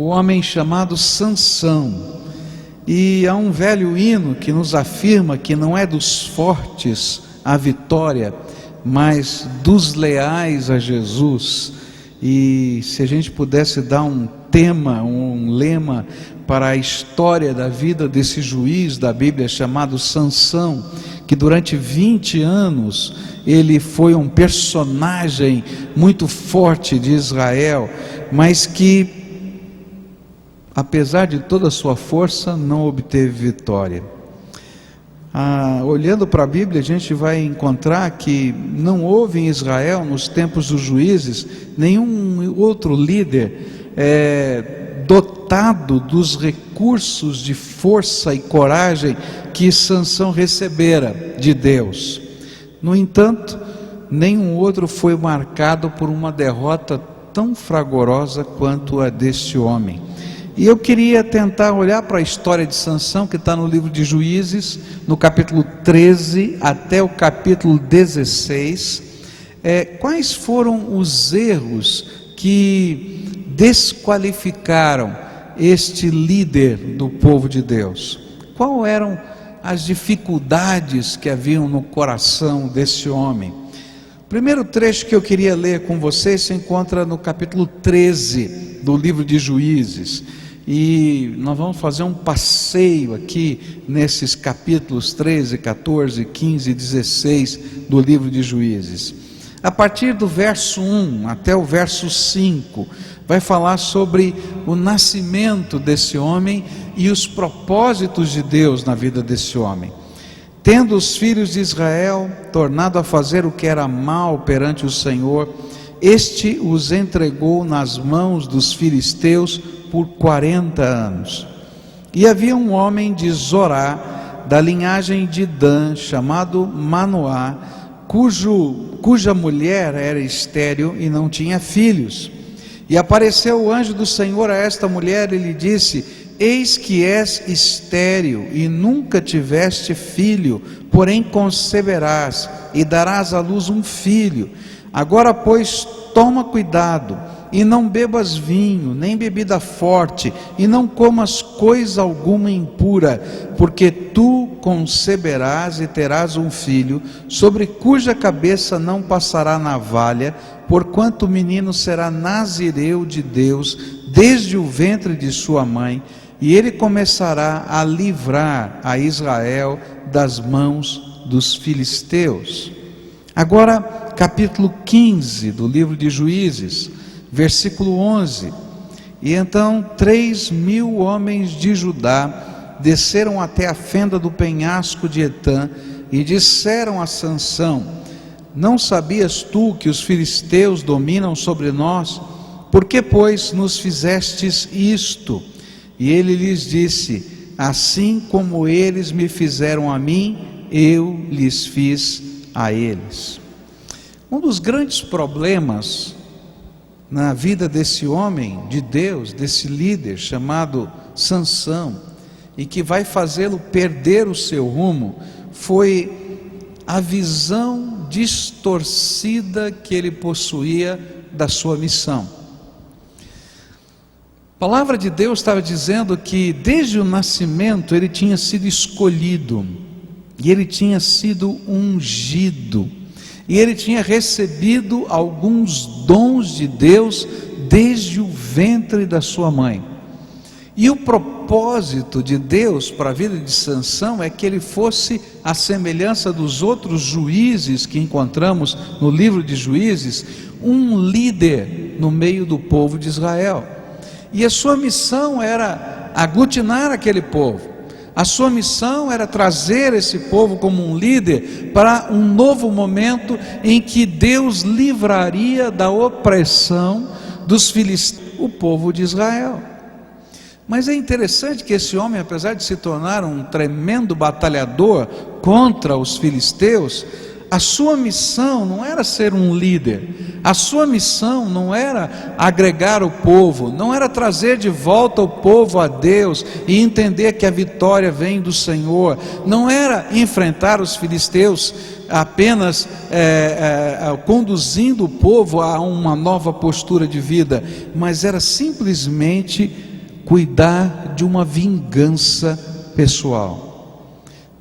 homem chamado Sansão. E há um velho hino que nos afirma que não é dos fortes a vitória, mas dos leais a Jesus. E se a gente pudesse dar um tema, um lema para a história da vida desse juiz da Bíblia chamado Sansão, que durante 20 anos ele foi um personagem muito forte de Israel, mas que, apesar de toda a sua força, não obteve vitória. Olhando para a Bíblia, a gente vai encontrar que não houve em Israel, nos tempos dos juízes, nenhum outro líder dotado dos recursos de força e coragem que Sansão recebera de Deus. No entanto, nenhum outro foi marcado por uma derrota tão fragorosa quanto a deste homem. E eu queria tentar olhar para a história de Sansão, que está no livro de Juízes, no capítulo 13 até o capítulo 16. Quais foram os erros que desqualificaram este líder do povo de Deus? Quais eram as dificuldades que haviam no coração desse homem? O primeiro trecho que eu queria ler com vocês se encontra no capítulo 13 do livro de Juízes. E nós vamos fazer um passeio aqui nesses capítulos 13, 14, 15 e 16 do livro de Juízes. A partir do verso 1 até o verso 5, vai falar sobre o nascimento desse homem e os propósitos de Deus na vida desse homem. Tendo os filhos de Israel tornado a fazer o que era mal perante o Senhor, este os entregou nas mãos dos filisteus por 40 anos. E havia um homem de Zorá, da linhagem de Dan, chamado Manoá, cuja mulher era estéril e não tinha filhos. E apareceu o anjo do Senhor a esta mulher e lhe disse: eis que és estéril e nunca tiveste filho, porém conceberás e darás à luz um filho. Agora, pois, toma cuidado, e não bebas vinho, nem bebida forte, e não comas coisa alguma impura, porque tu conceberás e terás um filho, sobre cuja cabeça não passará navalha, porquanto o menino será nazireu de Deus, desde o ventre de sua mãe, e ele começará a livrar a Israel das mãos dos filisteus. Agora, capítulo 15 do livro de Juízes, versículo 11. E então 3.000 homens de Judá desceram até a fenda do penhasco de Etã e disseram a Sansão: não sabias tu que os filisteus dominam sobre nós? Por que, pois, nos fizestes isto? E ele lhes disse: assim como eles me fizeram a mim, eu lhes fiz a eles. Um dos grandes problemas na vida desse homem de Deus, desse líder chamado Sansão, e que vai fazê-lo perder o seu rumo, foi a visão distorcida que ele possuía da sua missão. A palavra de Deus estava dizendo que desde o nascimento ele tinha sido escolhido, e ele tinha sido ungido, e ele tinha recebido alguns dons de Deus desde o ventre da sua mãe. E o propósito de Deus para a vida de Sansão é que ele fosse a semelhança dos outros juízes que encontramos no livro de Juízes, um líder no meio do povo de Israel. E a sua missão era aglutinar aquele povo. A sua missão era trazer esse povo como um líder para um novo momento em que Deus livraria da opressão dos filisteus o povo de Israel. Mas é interessante que esse homem, apesar de se tornar um tremendo batalhador contra os filisteus, a sua missão não era ser um líder, a sua missão não era agregar o povo, não era trazer de volta o povo a Deus e entender que a vitória vem do Senhor, não era enfrentar os filisteus apenas conduzindo o povo a uma nova postura de vida, mas era simplesmente cuidar de uma vingança pessoal.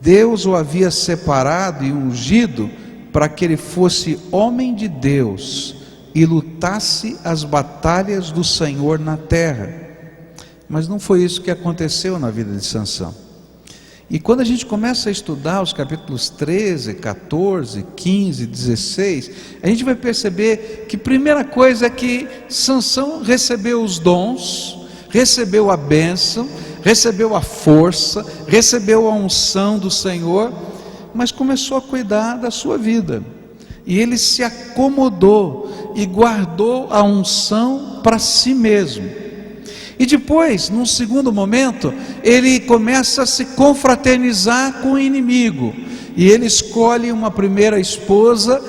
Deus o havia separado e ungido para que ele fosse homem de Deus e lutasse as batalhas do Senhor na terra. Mas não foi isso que aconteceu na vida de Sansão. E quando a gente começa a estudar os capítulos 13, 14, 15, 16, a gente vai perceber que a primeira coisa é que Sansão recebeu os dons, recebeu a bênção, recebeu a força, recebeu a unção do Senhor, mas começou a cuidar da sua vida. E ele se acomodou e guardou a unção para si mesmo. E depois, num segundo momento, ele começa a se confraternizar com o inimigo. E ele escolhe uma primeira esposa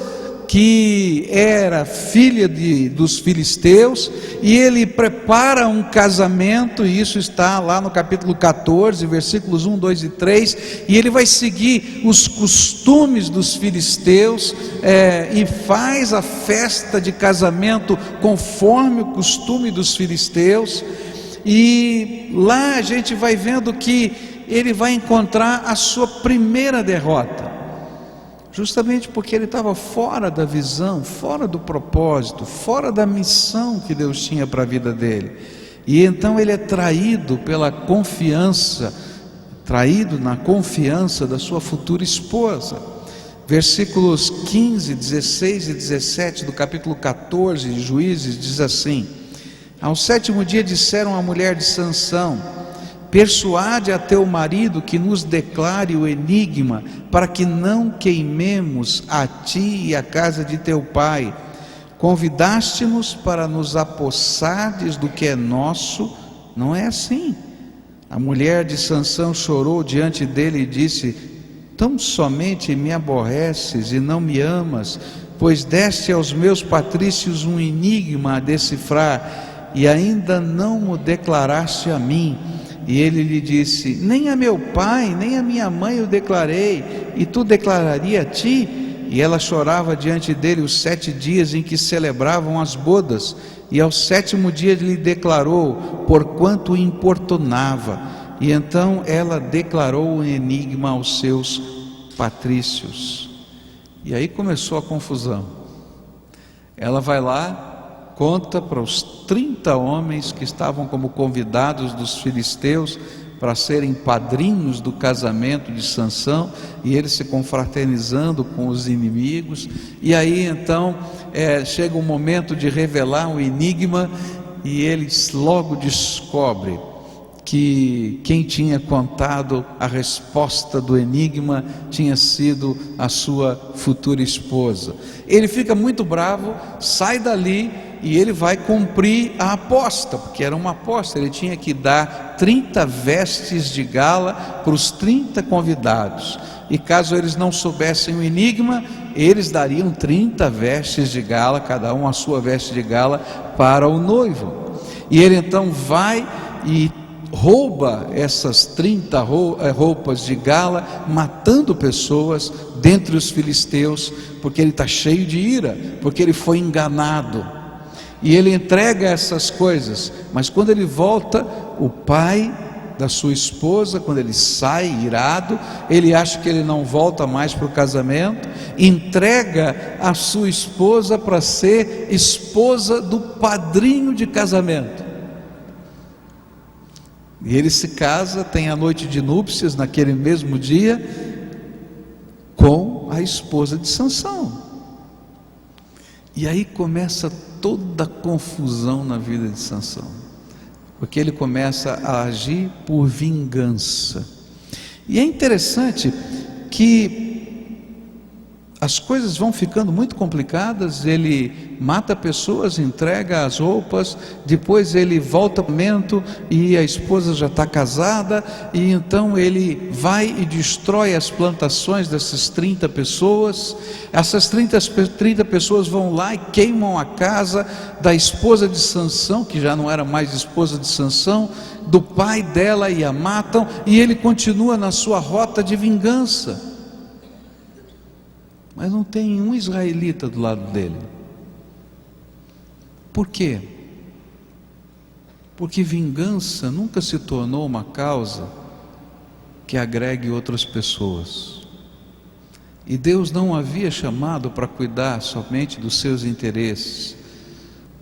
que era filha dos filisteus, e ele prepara um casamento, e isso está lá no capítulo 14, versículos 1, 2 e 3, e ele vai seguir os costumes dos filisteus, e faz a festa de casamento conforme o costume dos filisteus, e lá a gente vai vendo que ele vai encontrar a sua primeira derrota, justamente porque ele estava fora da visão, fora do propósito, fora da missão que Deus tinha para a vida dele. E então ele é traído pela confiança, traído na confiança da sua futura esposa. Versículos 15, 16 e 17 do capítulo 14 de Juízes diz assim: ao 7º dia disseram à mulher de Sansão: persuade a teu marido que nos declare o enigma, para que não queimemos a ti e a casa de teu pai. Convidaste-nos para nos apossardes do que é nosso, não é assim. A mulher de Sansão chorou diante dele e disse: tão somente me aborreces e não me amas, pois deste aos meus patrícios um enigma a decifrar, e ainda não o declaraste a mim. E ele lhe disse: nem a meu pai, nem a minha mãe o declarei, e tu declararia a ti? E ela chorava diante dele os 7 dias em que celebravam as bodas, e ao 7º dia lhe declarou, porquanto o importunava. E então ela declarou o enigma aos seus patrícios. E aí começou a confusão. Ela vai lá, conta para os 30 homens que estavam como convidados dos filisteus para serem padrinhos do casamento de Sansão, e eles se confraternizando com os inimigos. E aí então chega o momento de revelar o enigma, e eles logo descobrem que quem tinha contado a resposta do enigma tinha sido a sua futura esposa. Ele fica muito bravo, sai dali e ele vai cumprir a aposta, porque era uma aposta. Ele tinha que dar 30 vestes de gala para os 30 convidados, e caso eles não soubessem o enigma, eles dariam 30 vestes de gala, cada um a sua veste de gala, para o noivo. E ele então vai e rouba essas 30 roupas de gala, matando pessoas dentre os filisteus, porque ele está cheio de ira, porque ele foi enganado. E ele entrega essas coisas, mas quando ele volta, o pai da sua esposa, quando ele sai irado, ele acha que ele não volta mais para o casamento, entrega a sua esposa para ser esposa do padrinho de casamento. E ele se casa, tem a noite de núpcias naquele mesmo dia com a esposa de Sansão. E aí começa toda a confusão na vida de Sansão, porque ele começa a agir por vingança. E é interessante que as coisas vão ficando muito complicadas. Ele mata pessoas, entrega as roupas, depois ele volta ao momento e a esposa já está casada, e então ele vai e destrói as plantações dessas 30 pessoas. Essas 30 pessoas vão lá e queimam a casa da esposa de Sansão, que já não era mais esposa de Sansão, do pai dela, e a matam, e ele continua na sua rota de vingança. Mas não tem um israelita do lado dele. Por quê? porque vingança nunca se tornou uma causa que agregue outras pessoas. E Deus não o havia chamado para cuidar somente dos seus interesses.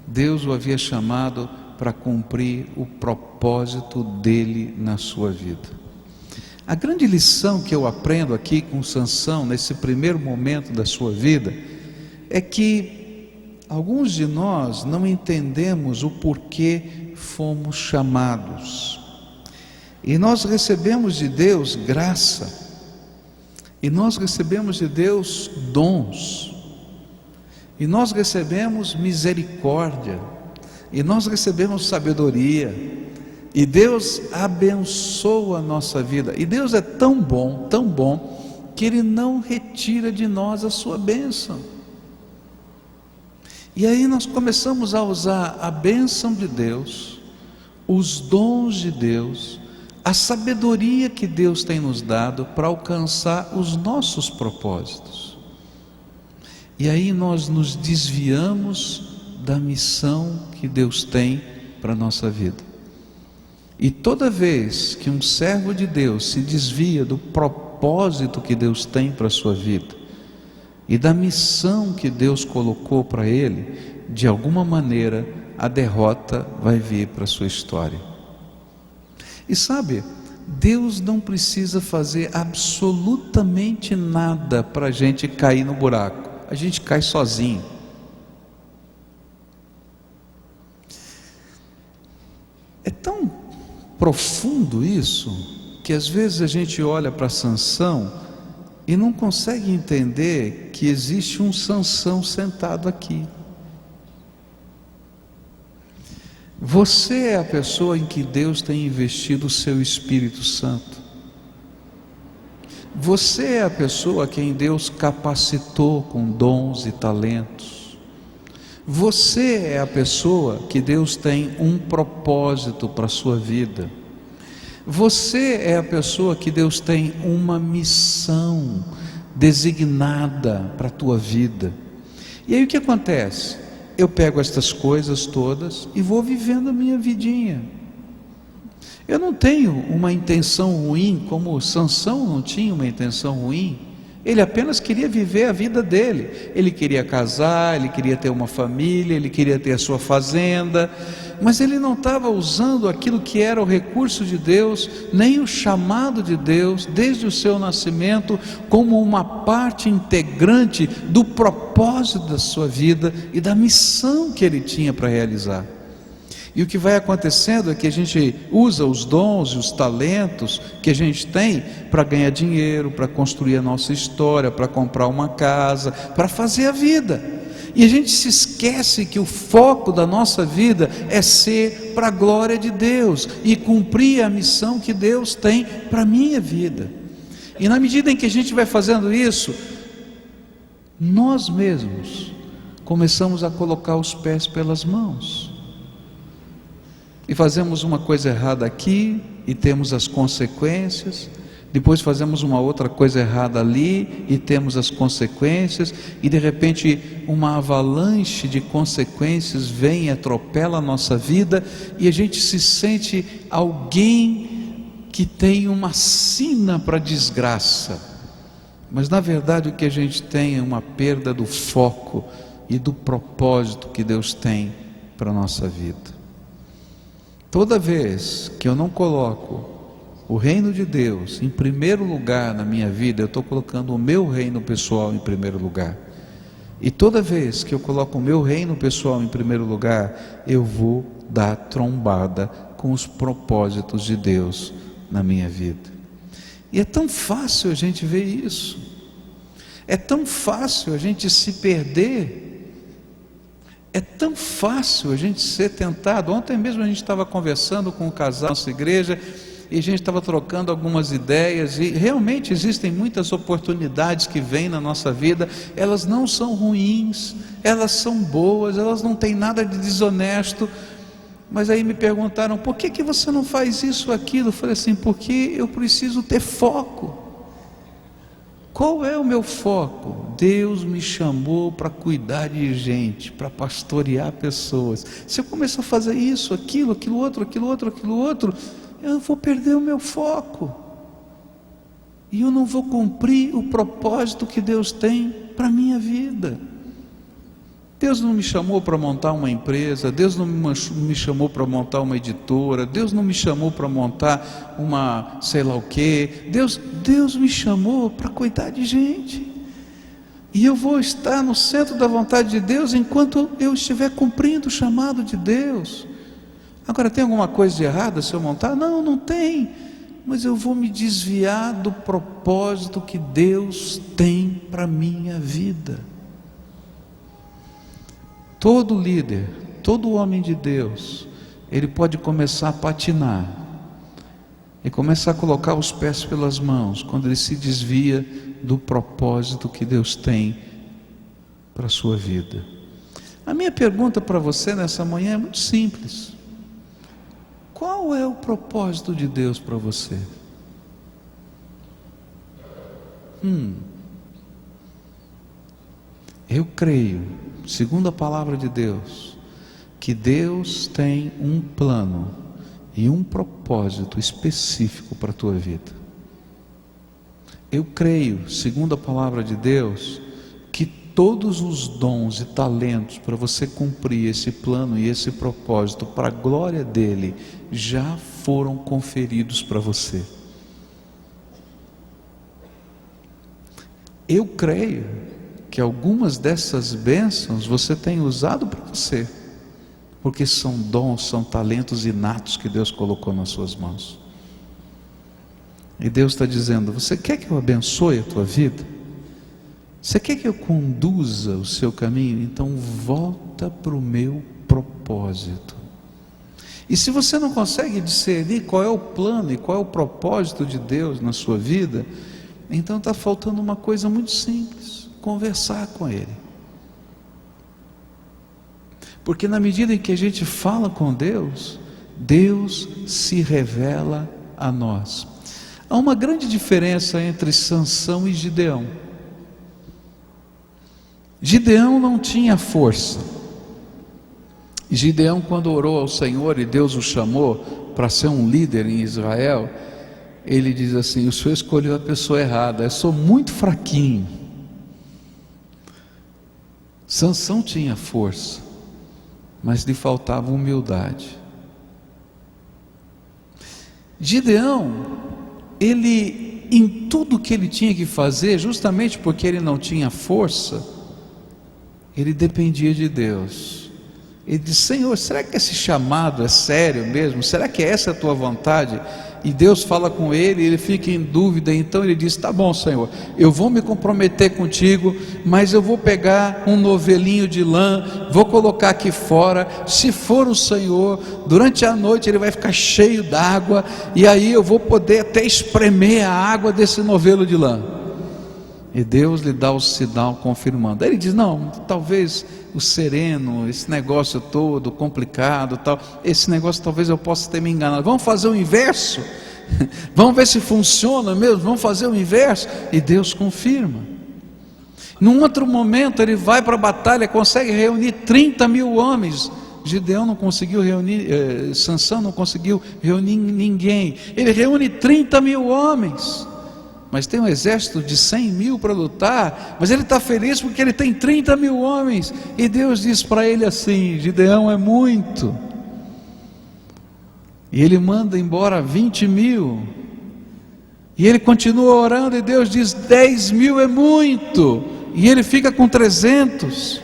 Deus o havia chamado para cumprir o propósito dele na sua vida. A grande lição que eu aprendo aqui com Sansão, nesse primeiro momento da sua vida, é que alguns de nós não entendemos o porquê fomos chamados. E nós recebemos de Deus graça, e nós recebemos de Deus dons, e nós recebemos misericórdia, e nós recebemos sabedoria, e Deus abençoa a nossa vida. E Deus é tão bom, que Ele não retira de nós a sua bênção. E aí nós começamos a usar a bênção de Deus, os dons de Deus, a sabedoria que Deus tem nos dado para alcançar os nossos propósitos. E aí nós nos desviamos da missão que Deus tem para a nossa vida. E toda vez que um servo de Deus se desvia do propósito que Deus tem para a sua vida e da missão que Deus colocou para ele, de alguma maneira a derrota vai vir para a sua história. E sabe, Deus não precisa fazer absolutamente nada para a gente cair no buraco. A gente cai sozinho. É tão profundo isso, que às vezes a gente olha para Sansão e não consegue entender que existe um Sansão sentado aqui. Você é a pessoa em que Deus tem investido o seu Espírito Santo. Você é a pessoa a quem Deus capacitou com dons e talentos. Você é a pessoa que Deus tem um propósito para a sua vida. Você é a pessoa que Deus tem uma missão designada para a tua vida. E aí o que acontece? Eu pego estas coisas todas e vou vivendo a minha vidinha. Eu não tenho uma intenção ruim, como Sansão não tinha uma intenção ruim. Ele apenas queria viver a vida dele. Ele queria casar, ele queria ter uma família, ele queria ter a sua fazenda, mas ele não estava usando aquilo que era o recurso de Deus, nem o chamado de Deus, desde o seu nascimento, como uma parte integrante do propósito da sua vida e da missão que ele tinha para realizar. E o que vai acontecendo é que a gente usa os dons e os talentos que a gente tem para ganhar dinheiro, para construir a nossa história, para comprar uma casa, para fazer a vida. E a gente se esquece que o foco da nossa vida é ser para a glória de Deus e cumprir a missão que Deus tem para a minha vida. E na medida em que a gente vai fazendo isso, nós mesmos começamos a colocar os pés pelas mãos. E fazemos uma coisa errada aqui e temos as consequências, depois fazemos uma outra coisa errada ali e temos as consequências, e de repente uma avalanche de consequências vem e atropela a nossa vida, e a gente se sente alguém que tem uma sina para desgraça, mas na verdade o que a gente tem é uma perda do foco e do propósito que Deus tem para a nossa vida. Toda vez que eu não coloco o reino de Deus em primeiro lugar na minha vida, eu estou colocando o meu reino pessoal em primeiro lugar. E toda vez que eu coloco o meu reino pessoal em primeiro lugar, eu vou dar trombada com os propósitos de Deus na minha vida. E é tão fácil a gente ver isso. É tão fácil a gente se perder. É tão fácil a gente ser tentado. Ontem mesmo a gente estava conversando com um casal na nossa igreja, e a gente estava trocando algumas ideias, e realmente existem muitas oportunidades que vêm na nossa vida. Elas não são ruins, elas são boas, elas não têm nada de desonesto, mas aí me perguntaram: por que você não faz isso ou aquilo? Eu falei assim: porque eu preciso ter foco. Qual é o meu foco? Deus me chamou para cuidar de gente, para pastorear pessoas. Se eu começar a fazer isso, aquilo outro, eu vou perder o meu foco. E eu não vou cumprir o propósito que Deus tem para a minha vida. Deus não me chamou para montar uma empresa, Deus não me chamou para montar uma editora, Deus não me chamou para montar uma sei lá o quê. Deus me chamou para cuidar de gente. E eu vou estar no centro da vontade de Deus enquanto eu estiver cumprindo o chamado de Deus. Agora, tem alguma coisa de errada se eu montar? Não, não tem. Mas eu vou me desviar do propósito que Deus tem para a minha vida. Todo líder, todo homem de Deus, ele pode começar a patinar e começar a colocar os pés pelas mãos quando ele se desvia do propósito que Deus tem para a sua vida. A minha pergunta para você nessa manhã é muito simples: qual é o propósito de Deus para você? Eu creio, segundo a palavra de Deus, que Deus tem um plano e um propósito específico para a tua vida. Eu creio, segundo a palavra de Deus, que todos os dons e talentos para você cumprir esse plano e esse propósito para a glória dele já foram conferidos para você. Eu creio que algumas dessas bênçãos você tem usado para você, porque são dons, são talentos inatos que Deus colocou nas suas mãos. E Deus está dizendo: você quer que eu abençoe a tua vida? Você quer que eu conduza o seu caminho? Então volta para o meu propósito. E se você não consegue discernir qual é o plano e qual é o propósito de Deus na sua vida, então está faltando uma coisa muito simples: conversar com Ele. Porque na medida em que a gente fala com Deus, Deus se revela a nós. Há uma grande diferença entre Sansão e Gideão. Gideão não tinha força. Gideão, quando orou ao Senhor e Deus o chamou para ser um líder em Israel, ele diz assim: o Senhor escolheu a pessoa errada, eu sou muito fraquinho. Sansão tinha força, mas lhe faltava humildade. Gideão, ele, em tudo que ele tinha que fazer, justamente porque ele não tinha força, ele dependia de Deus. Ele disse: Senhor, será que esse chamado é sério mesmo? Será que essa é a tua vontade? E Deus fala com ele, ele fica em dúvida. Então ele diz: tá bom, Senhor, eu vou me comprometer contigo, mas eu vou pegar um novelinho de lã, vou colocar aqui fora. Se for o Senhor, durante a noite ele vai ficar cheio d'água, e aí eu vou poder até espremer a água desse novelo de lã. E Deus lhe dá o sinal confirmando. Aí ele diz: não, talvez o sereno, esse negócio todo complicado, tal, esse negócio talvez eu possa ter me enganado. Vamos fazer o inverso? Vamos ver se funciona mesmo, vamos fazer o inverso. E Deus confirma. Num outro momento ele vai para a batalha, consegue reunir 30 mil homens. Gideão não conseguiu reunir, Sansão não conseguiu reunir ninguém. Ele reúne 30 mil homens, mas tem um exército de 100 mil para lutar, mas ele está feliz porque ele tem 30 mil homens, e Deus diz para ele assim: Gideão, é muito. E ele manda embora 20 mil, e ele continua orando, e Deus diz: 10 mil é muito, e ele fica com 300.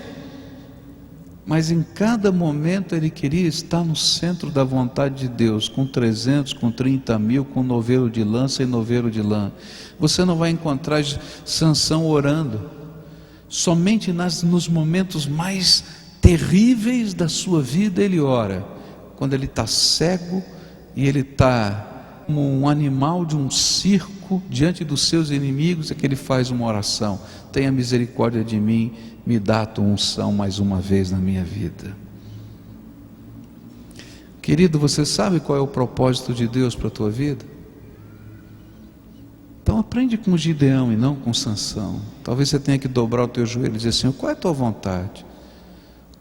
Mas em cada momento ele queria estar no centro da vontade de Deus, com 300, com 30 mil, com novelo de lã, sem novelo de lã. Você não vai encontrar Sansão orando. Somente nos momentos mais terríveis da sua vida ele ora. Quando ele está cego e ele está como um animal de um circo diante dos seus inimigos, é que ele faz uma oração: tenha misericórdia de mim, me dá a tua unção mais uma vez na minha vida. Querido, você sabe qual é o propósito de Deus para a tua vida? Então aprende com Gideão e não com Sansão. Talvez você tenha que dobrar o teu joelho e dizer: Senhor, qual é a tua vontade?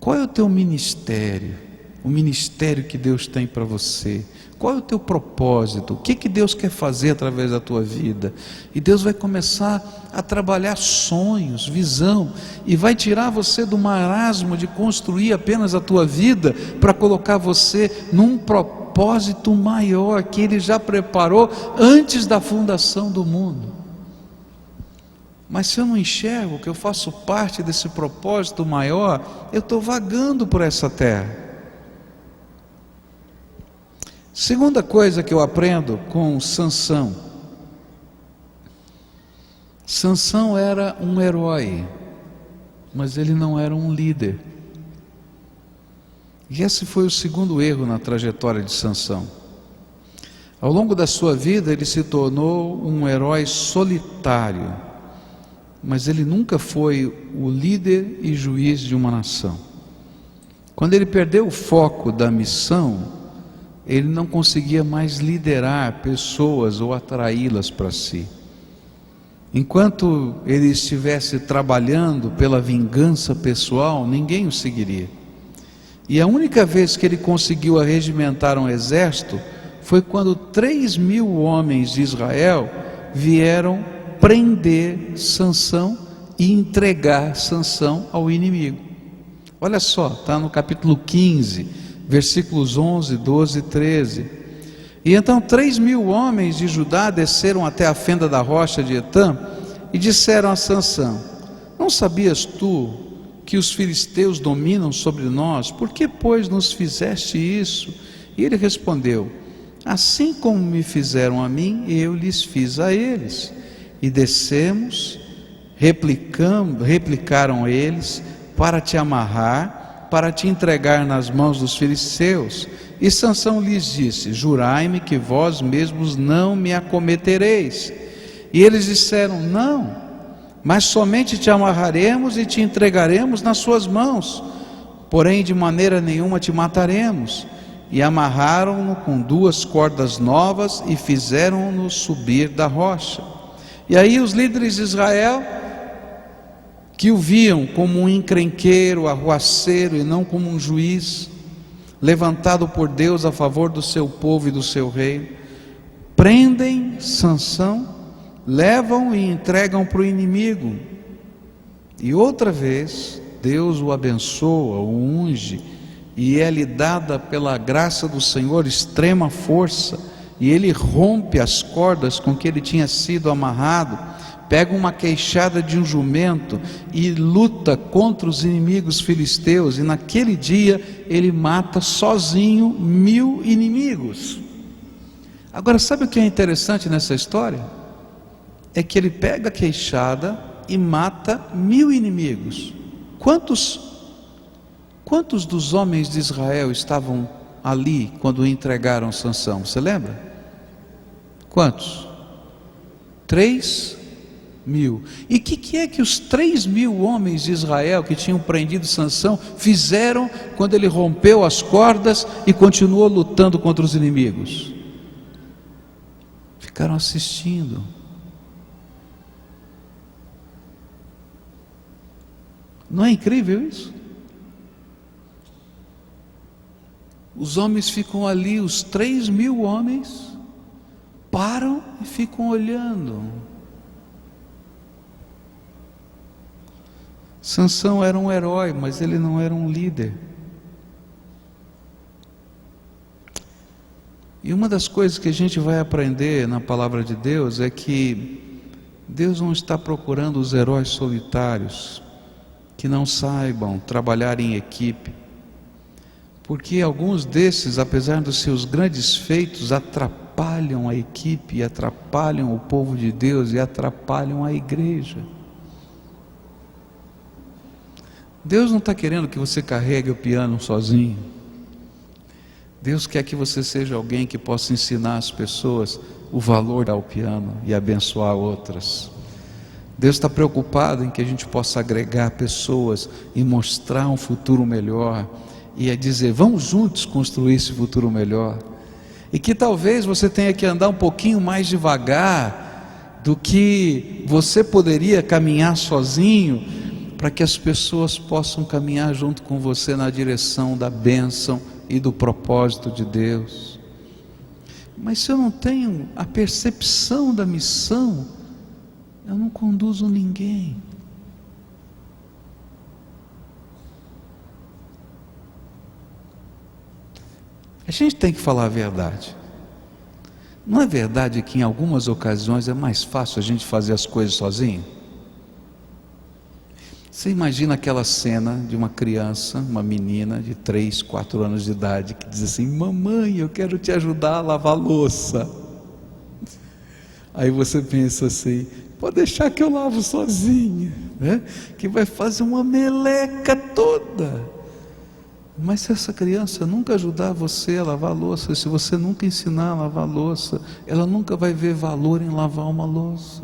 Qual é o teu ministério? O ministério que Deus tem para você? Qual é o teu propósito? O que Deus quer fazer através da tua vida? E Deus vai começar a trabalhar sonhos, visão, e vai tirar você do marasmo de construir apenas a tua vida para colocar você num propósito maior que Ele já preparou antes da fundação do mundo. Mas se eu não enxergo que eu faço parte desse propósito maior, eu estou vagando por essa terra. Segunda coisa que eu aprendo com Sansão. Sansão era um herói, mas ele não era um líder. E esse foi o segundo erro na trajetória de Sansão. Ao longo da sua vida ele se tornou um herói solitário, mas ele nunca foi o líder e juiz de uma nação. Quando ele perdeu o foco da missão, ele não conseguia mais liderar pessoas ou atraí-las para si. Enquanto ele estivesse trabalhando pela vingança pessoal, ninguém o seguiria. E a única vez que ele conseguiu arregimentar um exército foi quando 3.000 homens de Israel vieram prender Sansão e entregar Sansão ao inimigo. Olha só, está no capítulo 15, versículos 11, 12 e 13. E então 3.000 homens de Judá desceram até a fenda da rocha de Etã e disseram a Sansão: não sabias tu que os filisteus dominam sobre nós? Por que, pois, nos fizeste isso? E ele respondeu: assim como me fizeram a mim, eu lhes fiz a eles. E descemos, replicaram eles, para te amarrar, para te entregar nas mãos dos filisteus. E Sansão lhes disse: jurai-me que vós mesmos não me acometereis. E eles disseram: não, mas somente te amarraremos e te entregaremos nas suas mãos, porém de maneira nenhuma te mataremos. E amarraram-no com 2 cordas novas e fizeram-no subir da rocha. E aí os líderes de Israel, que o viam como um encrenqueiro, arruaceiro e não como um juiz levantado por Deus a favor do seu povo e do seu reino, prendem Sansão, levam e entregam para o inimigo. E outra vez Deus o abençoa, o unge, e é-lhe dada pela graça do Senhor extrema força, e ele rompe as cordas com que ele tinha sido amarrado, pega uma queixada de um jumento e luta contra os inimigos filisteus, e naquele dia ele mata sozinho 1.000 inimigos. Agora, sabe o que é interessante nessa história? É que ele pega a queixada e mata 1.000 inimigos. Quantos dos homens de Israel estavam ali quando entregaram Sansão? Você lembra? Quantos? 3.000. E o que é que os 3.000 homens de Israel que tinham prendido Sansão fizeram quando ele rompeu as cordas e continuou lutando contra os inimigos? Ficaram assistindo. Não é incrível isso? Os homens ficam ali, os 3.000 homens param e ficam olhando. Sansão era um herói, mas ele não era um líder. E uma das coisas que a gente vai aprender na palavra de Deus é que Deus não está procurando os heróis solitários, que não saibam trabalhar em equipe, porque alguns desses, apesar dos seus grandes feitos, atrapalham a equipe, atrapalham o povo de Deus e atrapalham a igreja. Deus não está querendo que você carregue o piano sozinho. Deus quer que você seja alguém que possa ensinar as pessoas o valor ao piano e abençoar outras. Deus está preocupado em que a gente possa agregar pessoas e mostrar um futuro melhor, e dizer: vamos juntos construir esse futuro melhor. E que talvez você tenha que andar um pouquinho mais devagar do que você poderia caminhar sozinho, para que as pessoas possam caminhar junto com você na direção da bênção e do propósito de Deus. Mas se eu não tenho a percepção da missão, eu não conduzo ninguém. A gente tem que falar a verdade. Não é verdade que em algumas ocasiões é mais fácil a gente fazer as coisas sozinho? Você imagina aquela cena de uma criança, uma menina de 3, 4 anos de idade, que diz assim: mamãe, eu quero te ajudar a lavar a louça. Aí você pensa assim: pode deixar que eu lavo sozinha, né? Que vai fazer uma meleca toda. Mas se essa criança nunca ajudar você a lavar a louça, se você nunca ensinar a lavar a louça, ela nunca vai ver valor em lavar uma louça.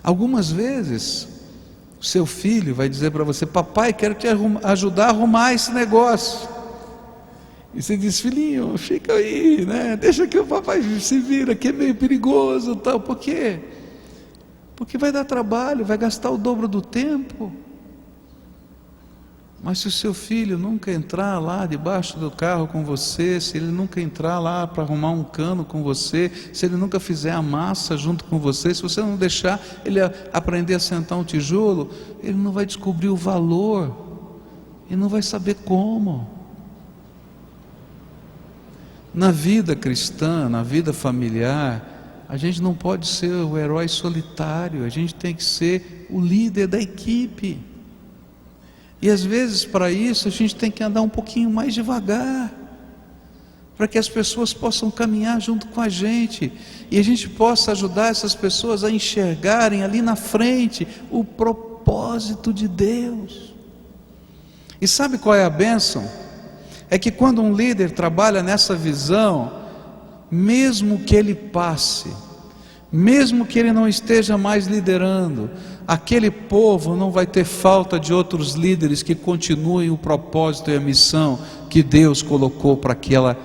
Algumas vezes, o seu filho vai dizer para você: papai, quero te ajudar a arrumar esse negócio. E você diz: filhinho, fica aí, né? Deixa que o papai se vira, que é meio perigoso, tal. Por quê? Porque vai dar trabalho, vai gastar o dobro do tempo. Mas se o seu filho nunca entrar lá debaixo do carro com você, se ele nunca entrar lá para arrumar um cano com você, se ele nunca fizer a massa junto com você, se você não deixar ele aprender a sentar um tijolo, ele não vai descobrir o valor, ele não vai saber como. Na vida cristã, na vida familiar, a gente não pode ser o herói solitário, a gente tem que ser o líder da equipe. E às vezes para isso a gente tem que andar um pouquinho mais devagar, para que as pessoas possam caminhar junto com a gente, e a gente possa ajudar essas pessoas a enxergarem ali na frente o propósito de Deus. E sabe qual é a bênção? É que quando um líder trabalha nessa visão, mesmo que ele passe, mesmo que ele não esteja mais liderando, aquele povo não vai ter falta de outros líderes que continuem o propósito e a missão que Deus colocou para aquela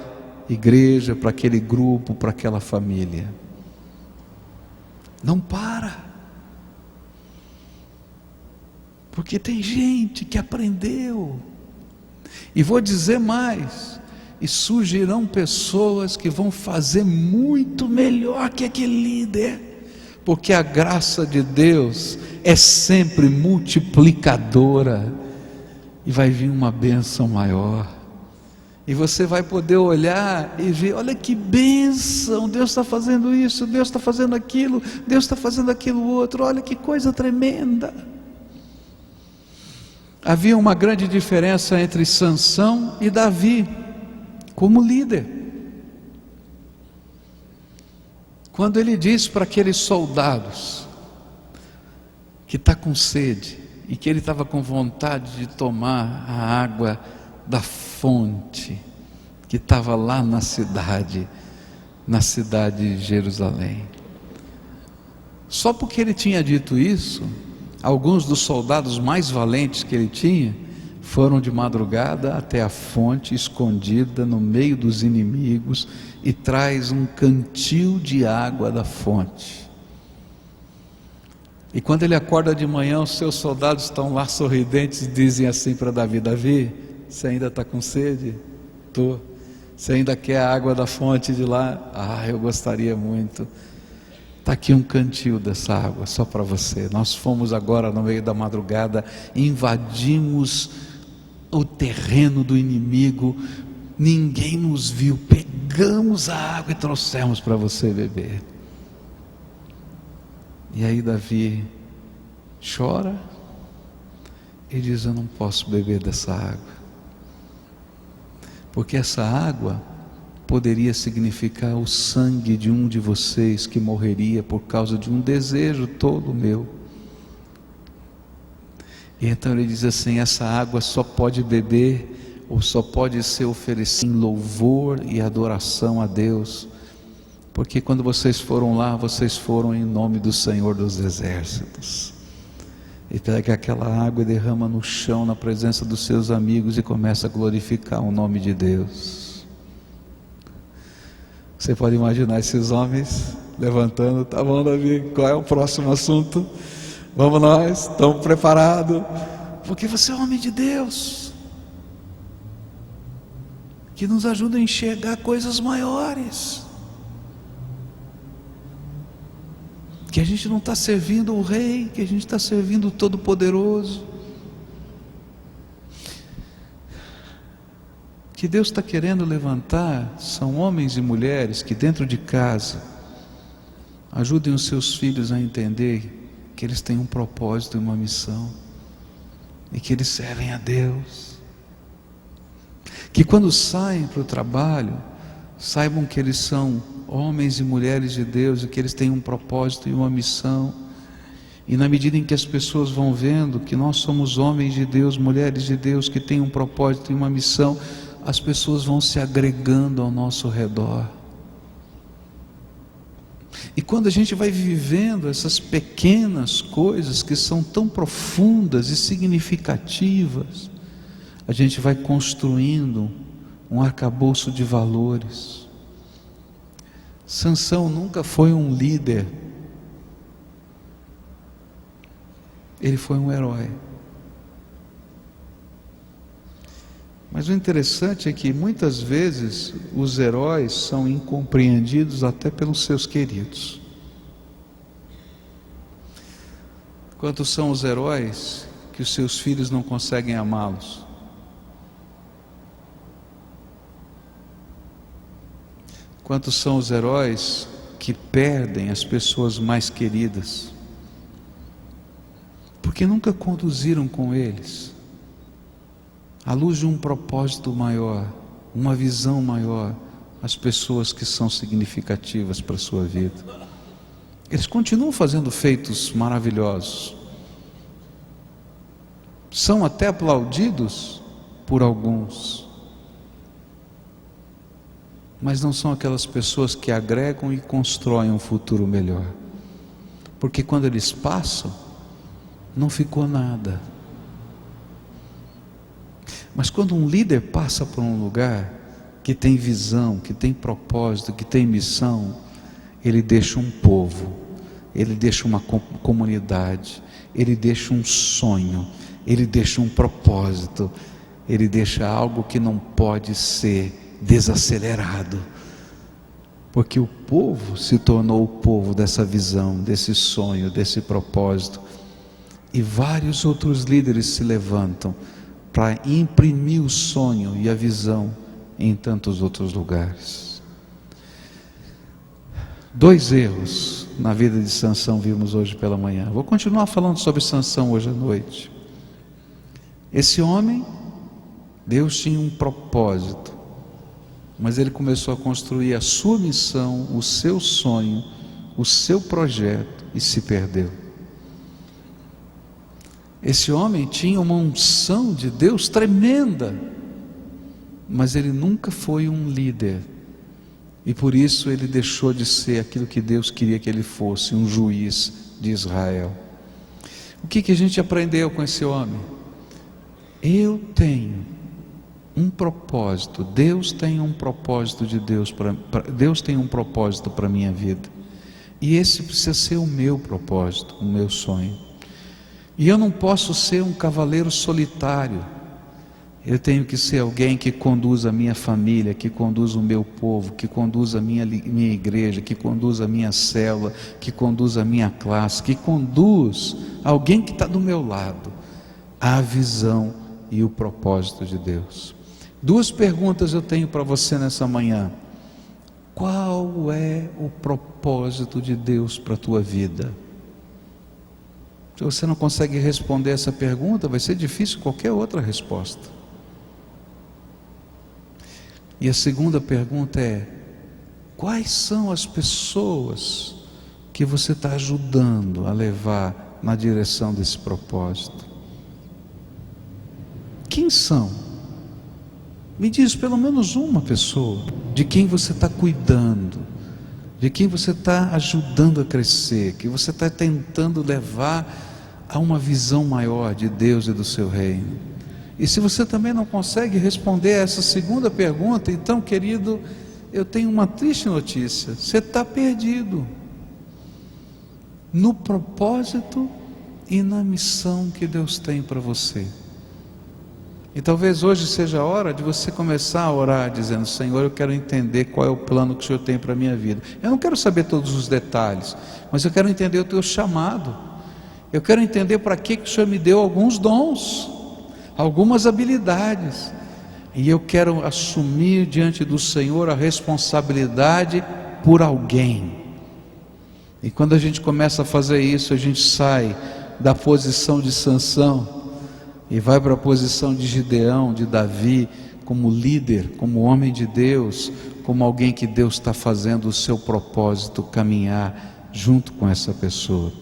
igreja, para aquele grupo, para aquela família. Não para, porque tem gente que aprendeu. E vou dizer mais: e surgirão pessoas que vão fazer muito melhor que aquele líder, porque a graça de Deus é sempre multiplicadora, e vai vir uma bênção maior, e você vai poder olhar e ver: olha que bênção, Deus está fazendo isso, Deus está fazendo aquilo, Deus está fazendo aquilo outro, olha que coisa tremenda. Havia uma grande diferença entre Sansão e Davi como líder. Quando ele diz para aqueles soldados que está com sede, e que ele estava com vontade de tomar a água da fonte, que estava lá na cidade de Jerusalém. Só porque ele tinha dito isso, alguns dos soldados mais valentes que ele tinha, foram de madrugada até a fonte, escondida no meio dos inimigos, e traz um cantil de água da fonte. E quando ele acorda de manhã, os seus soldados estão lá sorridentes e dizem assim para Davi: Davi, você ainda está com sede? Estou. Você ainda quer a água da fonte de lá? Ah, eu gostaria muito. Está aqui um cantil dessa água só para você. Nós fomos agora no meio da madrugada, invadimos o terreno do inimigo, ninguém nos viu, pegamos a água e trouxemos para você beber. E aí Davi chora e diz: eu não posso beber dessa água, porque essa água poderia significar o sangue de um de vocês que morreria por causa de um desejo todo meu. E então ele diz assim: essa água só pode beber, ou só pode ser oferecida em louvor e adoração a Deus, porque quando vocês foram lá, vocês foram em nome do Senhor dos Exércitos. E pega aquela água e derrama no chão, na presença dos seus amigos, e começa a glorificar o nome de Deus. Você pode imaginar esses homens levantando: tá bom, Davi, qual é o próximo assunto? Vamos nós, estamos preparados, porque você é homem de Deus, que nos ajuda a enxergar coisas maiores, que a gente não está servindo o Rei, que a gente está servindo o Todo-Poderoso, que Deus está querendo levantar. São homens e mulheres que dentro de casa ajudem os seus filhos a entender que eles têm um propósito e uma missão, e que eles servem a Deus, que quando saem para o trabalho, saibam que eles são homens e mulheres de Deus, e que eles têm um propósito e uma missão. E na medida em que as pessoas vão vendo que nós somos homens de Deus, mulheres de Deus, que têm um propósito e uma missão, as pessoas vão se agregando ao nosso redor. E quando a gente vai vivendo essas pequenas coisas que são tão profundas e significativas, a gente vai construindo um arcabouço de valores. Sansão nunca foi um líder, ele foi um herói. Mas o interessante é que muitas vezes os heróis são incompreendidos até pelos seus queridos. Quantos são os heróis que os seus filhos não conseguem amá-los? Quantos são os heróis que perdem as pessoas mais queridas? Porque nunca conduziram com eles à luz de um propósito maior, uma visão maior, as pessoas que são significativas para a sua vida. Eles continuam fazendo feitos maravilhosos, são até aplaudidos por alguns, mas não são aquelas pessoas que agregam e constroem um futuro melhor, porque quando eles passam, não ficou nada. Mas quando um líder passa por um lugar que tem visão, que tem propósito, que tem missão, ele deixa um povo, ele deixa uma comunidade, ele deixa um sonho, ele deixa um propósito, ele deixa algo que não pode ser desacelerado, porque o povo se tornou o povo dessa visão, desse sonho, desse propósito. E vários outros líderes se levantam para imprimir o sonho e a visão em tantos outros lugares. 2 erros na vida de Sansão vimos hoje pela manhã. Vou continuar falando sobre Sansão hoje à noite. Esse homem, Deus tinha um propósito, mas ele começou a construir a sua missão, o seu sonho, o seu projeto, e se perdeu. Esse homem tinha uma unção de Deus tremenda, mas ele nunca foi um líder, e por isso ele deixou de ser aquilo que Deus queria que ele fosse, um juiz de Israel. O que a gente aprendeu com esse homem? Eu tenho um propósito, Deus tem um propósito de Deus, Deus tem um propósito para a minha vida, e esse precisa ser o meu propósito, o meu sonho. E eu não posso ser um cavaleiro solitário, eu tenho que ser alguém que conduz a minha família, que conduz o meu povo, que conduz a minha igreja, que conduz a minha célula, que conduz a minha classe, que conduz alguém que está do meu lado, a visão e o propósito de Deus. 2 perguntas eu tenho para você nessa manhã. Qual é o propósito de Deus para a tua vida? Se você não consegue responder essa pergunta, vai ser difícil qualquer outra resposta. E a segunda pergunta é: quais são as pessoas que você está ajudando a levar na direção desse propósito? Quem são? Me diz pelo menos uma pessoa de quem você está cuidando, de quem você está ajudando a crescer, que você está tentando levar a uma visão maior de Deus e do seu reino. E se você também não consegue responder essa segunda pergunta, então, querido, eu tenho uma triste notícia: você está perdido no propósito e na missão que Deus tem para você. E talvez hoje seja a hora de você começar a orar dizendo: Senhor, eu quero entender qual é o plano que o Senhor tem para a minha vida. Eu não quero saber todos os detalhes, mas eu quero entender o teu chamado. Eu quero entender para que o Senhor me deu alguns dons, algumas habilidades, e eu quero assumir diante do Senhor a responsabilidade por alguém. E quando a gente começa a fazer isso, a gente sai da posição de Sansão e vai para a posição de Gideão, de Davi, como líder, como homem de Deus, como alguém que Deus está fazendo o seu propósito caminhar junto com essa pessoa.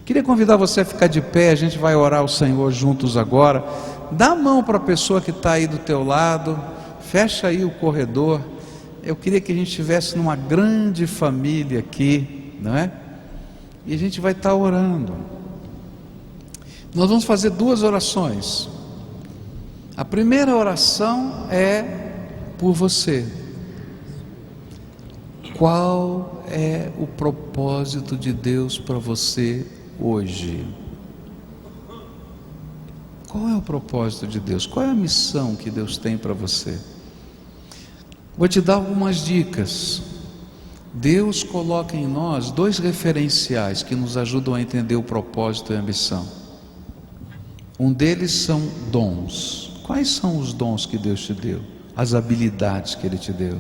Queria convidar você a ficar de pé, a gente vai orar ao Senhor juntos agora. Dá a mão para a pessoa que está aí do teu lado, fecha aí o corredor. Eu queria que a gente estivesse numa grande família aqui, não é? E a gente vai estar orando. Nós vamos fazer 2 orações. A primeira oração é por você. Qual é o propósito de Deus para você hoje? Qual é o propósito de Deus? Qual é a missão que Deus tem para você? Vou te dar algumas dicas. Deus coloca em nós 2 referenciais que nos ajudam a entender o propósito e a missão. Um deles são dons. Quais são os dons que Deus te deu? As habilidades que Ele te deu.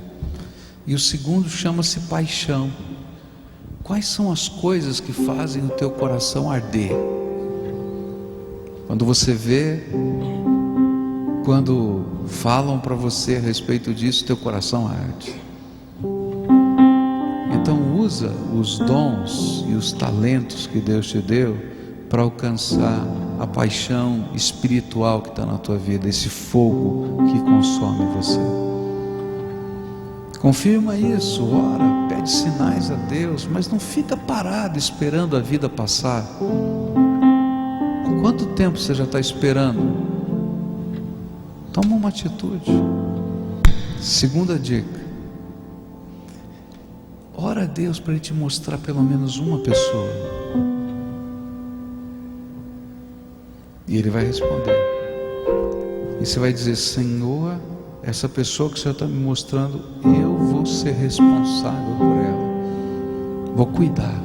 E o segundo chama-se paixão. Quais são as coisas que fazem o teu coração arder? Quando você vê, quando falam para você a respeito disso, teu coração arde. Então usa os dons e os talentos que Deus te deu para alcançar a paixão espiritual que está na tua vida, esse fogo que consome você. Confirma isso, ora, pede sinais a Deus, mas não fica parado esperando a vida passar. Quanto tempo você já está esperando? Toma uma atitude. Segunda dica: ora a Deus para Ele te mostrar pelo menos uma pessoa, e Ele vai responder. E você vai dizer: Senhor, essa pessoa que o Senhor está me mostrando, eu vou ser responsável por ela, vou cuidar,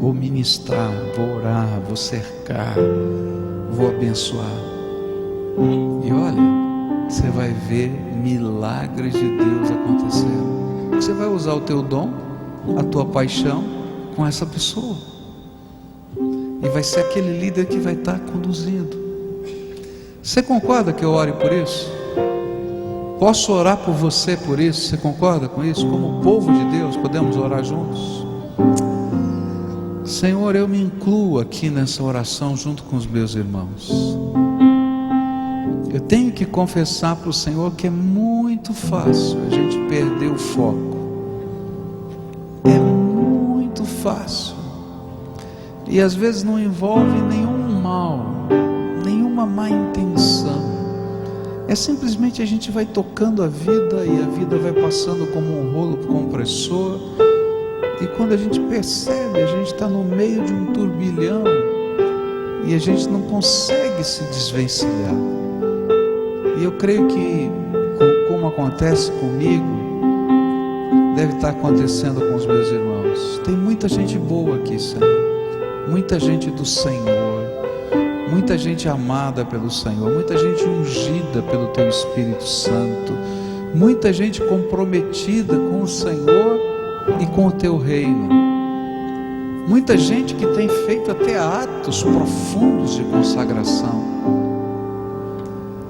vou ministrar, vou orar, vou cercar, vou abençoar. E olha, você vai ver milagres de Deus acontecendo. Você vai usar o teu dom, a tua paixão com essa pessoa, e vai ser aquele líder que vai estar conduzindo. Você concorda que eu ore por isso? Posso orar por você por isso? Você concorda com isso? Como povo de Deus, podemos orar juntos? Senhor, eu me incluo aqui nessa oração junto com os meus irmãos. Eu tenho que confessar para o Senhor que é muito fácil a gente perder o foco. É muito fácil. E às vezes não envolve nenhum mal, nenhuma má intenção. É simplesmente a gente vai tocando a vida e a vida vai passando como um rolo compressor. E quando a gente percebe, a gente está no meio de um turbilhão e a gente não consegue se desvencilhar. E eu creio que, como acontece comigo, deve estar acontecendo com os meus irmãos. Tem muita gente boa aqui, Senhor. Muita gente do Senhor. Muita gente amada pelo Senhor. Muita gente ungida pelo Teu Espírito Santo. Muita gente comprometida com o Senhor e com o Teu reino. Muita gente que tem feito até atos profundos de consagração.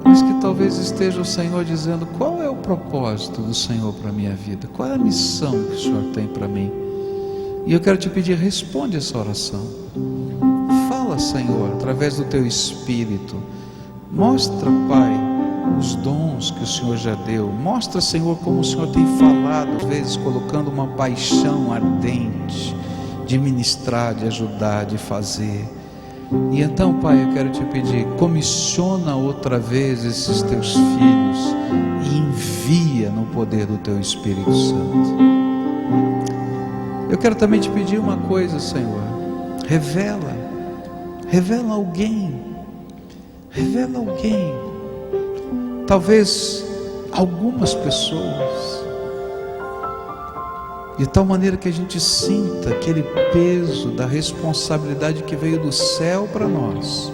Mas que talvez esteja o Senhor dizendo: qual é o propósito do Senhor para a minha vida? Qual é a missão que o Senhor tem para mim? E eu quero te pedir, responde essa oração. Fala, Senhor, através do Teu Espírito. Mostra, Pai, os dons que o Senhor já deu. Mostra, Senhor, como o Senhor tem falado, às vezes colocando uma paixão ardente de ministrar, de ajudar, de fazer. E então, Pai, eu quero te pedir, comissiona outra vez esses Teus filhos e envia envia no poder do Teu Espírito Santo. Eu quero também te pedir uma coisa, Senhor. Revela alguém. Talvez algumas pessoas, de tal maneira que a gente sinta aquele peso da responsabilidade que veio do céu para nós.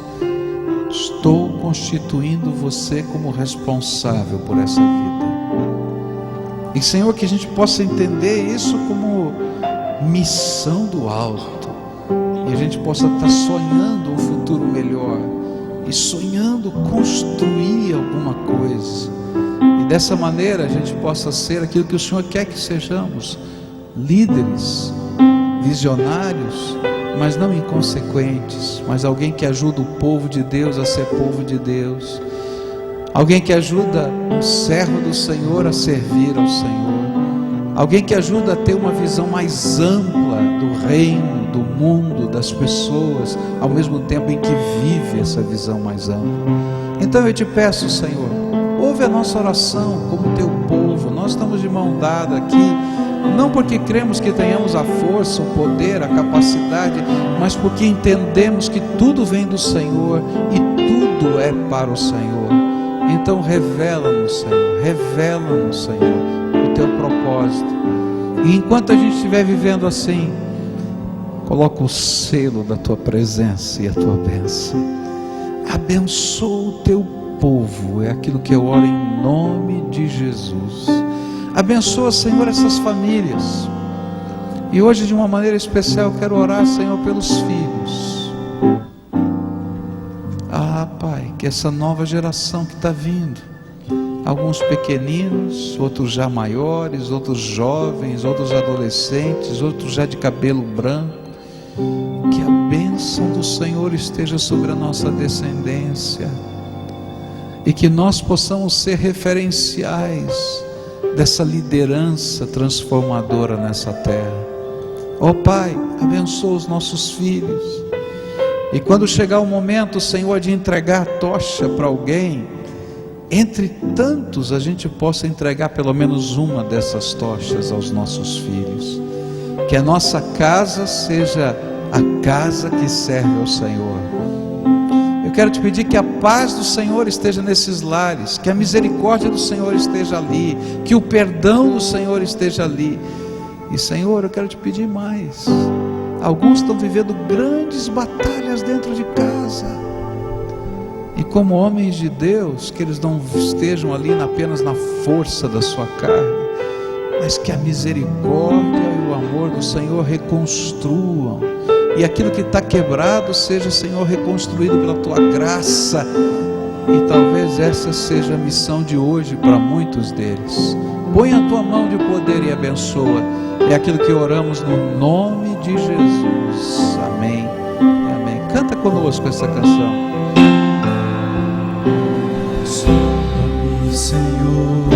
Estou constituindo você como responsável por essa vida. E, Senhor, que a gente possa entender isso como missão do alto, e a gente possa estar sonhando um futuro melhor, e sonhando construir alguma coisa, e dessa maneira a gente possa ser aquilo que o Senhor quer que sejamos: líderes, visionários, mas não inconsequentes, mas alguém que ajuda o povo de Deus a ser povo de Deus, alguém que ajuda um servo do Senhor a servir ao Senhor, alguém que ajuda a ter uma visão mais ampla do reino, do mundo, das pessoas, ao mesmo tempo em que vive essa visão mais ampla. Então eu te peço, Senhor, ouve a nossa oração como teu povo. Nós estamos de mão dada aqui, não porque cremos que tenhamos a força, o poder, a capacidade, mas porque entendemos que tudo vem do Senhor e tudo é para o Senhor. Então revela-nos, Senhor, o teu propósito. E enquanto a gente estiver vivendo assim, coloca o selo da tua presença e a tua bênção. Abençoa o teu povo, é aquilo que eu oro em nome de Jesus. Abençoa, Senhor, essas famílias. E hoje, de uma maneira especial, eu quero orar, Senhor, pelos filhos. Pai, que essa nova geração que está vindo, alguns pequeninos, outros já maiores, outros jovens, outros adolescentes, outros já de cabelo branco, que a bênção do Senhor esteja sobre a nossa descendência, e que nós possamos ser referenciais dessa liderança transformadora nessa terra. Pai, abençoa os nossos filhos, e quando chegar o momento, Senhor, de entregar a tocha para alguém, entre tantos a gente possa entregar pelo menos uma dessas tochas aos nossos filhos. Que a nossa casa seja a casa que serve ao Senhor. Eu quero te pedir que a paz do Senhor esteja nesses lares, que a misericórdia do Senhor esteja ali, que o perdão do Senhor esteja ali. E, Senhor, eu quero te pedir mais. Alguns estão vivendo grandes batalhas dentro de casa, e como homens de Deus, que eles não estejam ali apenas na força da sua carne, mas que a misericórdia e o amor do Senhor reconstruam, e aquilo que está quebrado seja, Senhor, reconstruído pela tua graça. E talvez essa seja a missão de hoje para muitos deles. Põe a tua mão de poder e abençoa. É aquilo que oramos no nome de Jesus. Amém e amém. Canta conosco essa canção. Sonda-me, Senhor,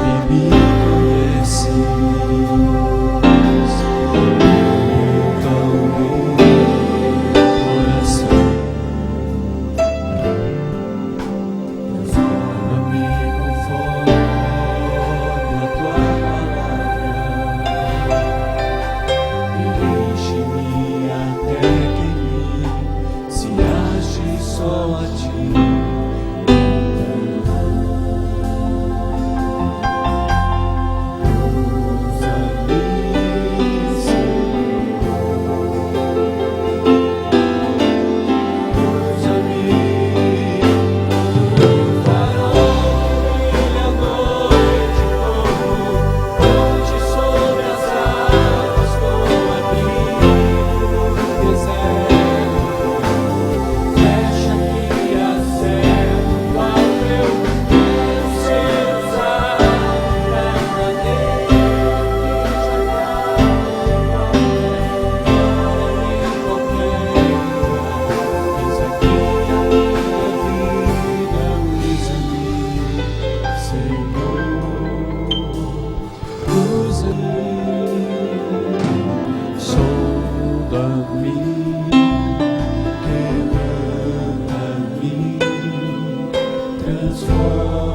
e me conhece. Muda o meu coração. Transforma-me conforme a tua palavra, e enche-me até que em mim se ache só a ti. Quebranta-me, transforma.